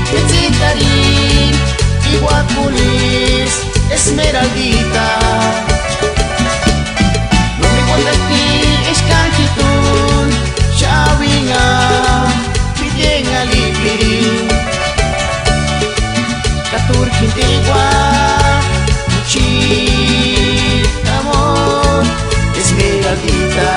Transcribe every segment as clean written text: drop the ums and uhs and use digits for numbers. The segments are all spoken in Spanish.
Pizzitarín, Iguaculis, Esmeraldita. No me cuentas que es canquitún, Xawinga, Pidien Alipiri. Catur Quintigua, Chita amor, Esmeraldita.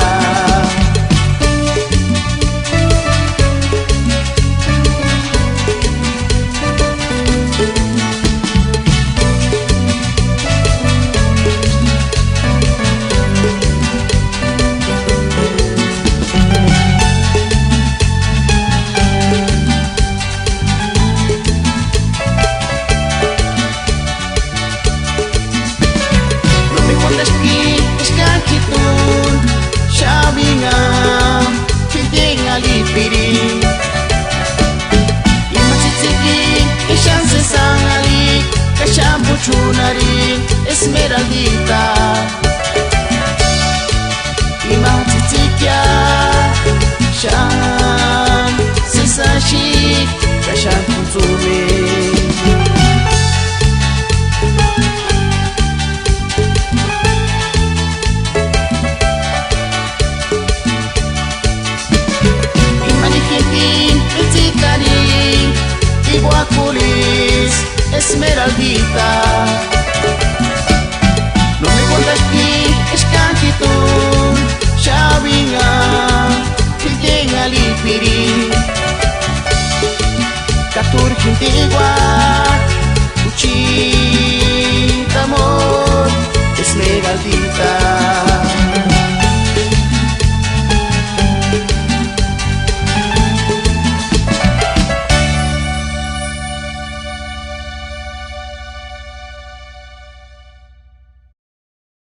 Xawinga, Pidien Alipiri. Imachitziki, Ishan Sesang Ali, Kashampu Chunari, Esmeraldita. Imachitzikya, Shan Sesashi, Kashampu Chunari. Iguaculis, Esmeraldita. No me cuentas que es canquitún, Xawinga, Pidien Alipiri. Catur Quintigua, Cuchita amor, Esmeraldita.